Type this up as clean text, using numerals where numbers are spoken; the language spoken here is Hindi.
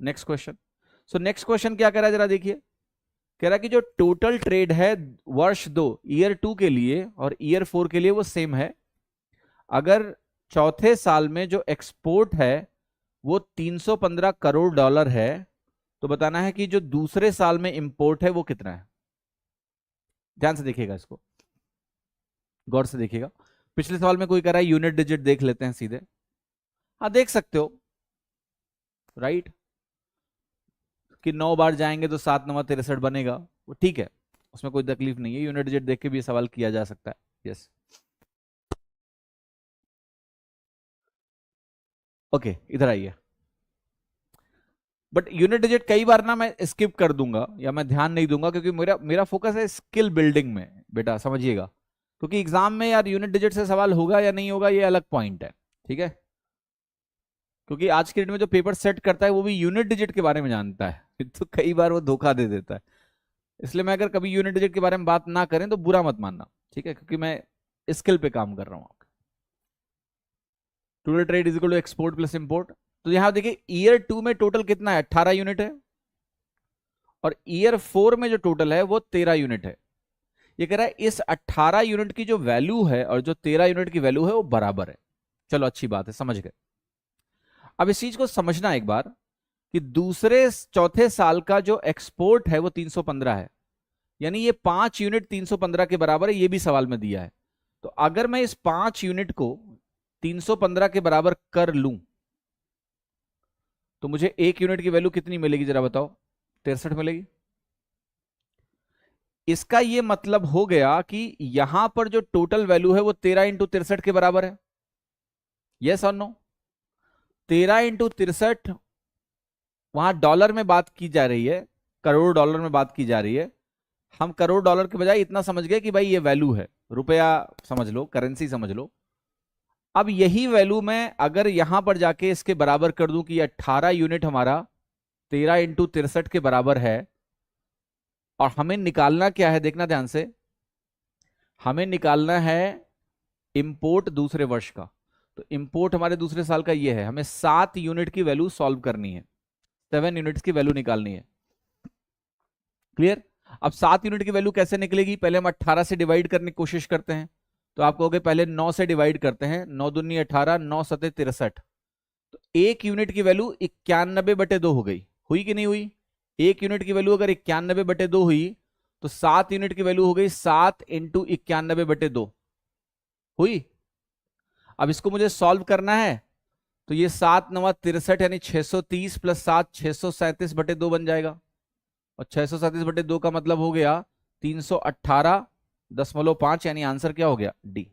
Next question. So next question क्या कह रहा है जरा देखिए, कह रहा है कि जो टोटल ट्रेड है वर्ष 2 ईयर 2 के लिए और ईयर 4 के लिए वो सेम है। अगर चौथे साल में जो एक्सपोर्ट है वो 315 करोड़ डॉलर है, तो बताना है कि जो दूसरे साल में इंपोर्ट है वो कितना है। ध्यान से देखिएगा, इसको गौर से देखिएगा। पिछले सवाल में कोई कह रहा है यूनिट डिजिट देख लेते हैं सीधे। हाँ देख सकते हो, राइट, कि 9 बार जाएंगे तो 7 9 63 बनेगा, वो ठीक है, उसमें कोई तकलीफ नहीं है, यूनिट डिजिट देख के भी सवाल किया जा सकता है। यस ओके, इधर आइए। बट यूनिट डिजिट कई बार ना मैं स्किप कर दूंगा या मैं ध्यान नहीं दूंगा, क्योंकि मेरा मेरा फोकस है स्किल बिल्डिंग में बेटा, समझिएगा। क्योंकि एग्जाम में यार यूनिट डिजिट से सवाल होगा या नहीं होगा ये अलग पॉइंट है, ठीक है। क्योंकि आज के डेट में जो पेपर सेट करता है वो भी यूनिट डिजिट के बारे में जानता है तो कई बार वो धोखा दे देता है। इसलिए मैं अगर कभी यूनिट डिजिट के बारे में बात ना करें तो बुरा मत मानना, ठीक है, क्योंकि मैं स्किल पे काम कर रहा हूं। Total trade is equal to export plus import. तो यहां देखिए ईयर 2 में टोटल कितना है, 18 यूनिट है, और ईयर 4 में जो टोटल है वो 13 यूनिट है। ये कह रहा है इस 18 यूनिट की जो वैल्यू है और जो 13 यूनिट की वैल्यू है वो बराबर है। चलो अच्छी बात है, समझ गए। अब इस चीज को समझना एक बार कि दूसरे चौथे साल का जो एक्सपोर्ट है वो 315 है, यानी ये 5 यूनिट 315 के बराबर है, ये भी सवाल में दिया है। तो अगर मैं इस 5 यूनिट को 315 के बराबर कर लूं तो मुझे 1 यूनिट की वैल्यू कितनी मिलेगी जरा बताओ, 63 मिलेगी। इसका ये मतलब हो गया कि यहां पर जो टोटल वैल्यू है वो 13 इंटू 63 के बराबर है। यस और नो? 13 इंटू 63, वहां डॉलर में बात की जा रही है, करोड़ डॉलर में बात की जा रही है। हम करोड़ डॉलर के बजाय इतना समझ गए कि भाई ये वैल्यू है, रुपया समझ लो, करेंसी समझ लो। अब यही वैल्यू मैं अगर यहां पर जाके इसके बराबर कर दूं कि 18 यूनिट हमारा 13 इंटू 63 के बराबर है, और हमें निकालना क्या है, देखना ध्यान से, हमें निकालना है इंपोर्ट दूसरे वर्ष का। तो इंपोर्ट हमारे दूसरे साल का ये है, हमें 7 यूनिट की वैल्यू सॉल्व करनी है, 7 यूनिट्स की वैल्यू निकालनी है। क्लियर? अब 7 यूनिट की वैल्यू कैसे निकलेगी, पहले हम 18 से डिवाइड करने की कोशिश करते हैं। तो आप कहोगे पहले 9 से डिवाइड करते हैं, 9 दूनी 18, 9 सते 63। तो 1 यूनिट की वैल्यू 91/2 हो गई, हुई कि नहीं हुई? 1 यूनिट की वैल्यू अगर 91/2 हुई तो 7 यूनिट की वैल्यू हो गई 7 इंटू 91/2 हुई। अब इसको मुझे सॉल्व करना है, तो ये 7 9 63 यानी 630 प्लस 7 637/2 बन जाएगा, और 637/2 का मतलब हो गया 318.5, यानी आंसर क्या हो गया, डी।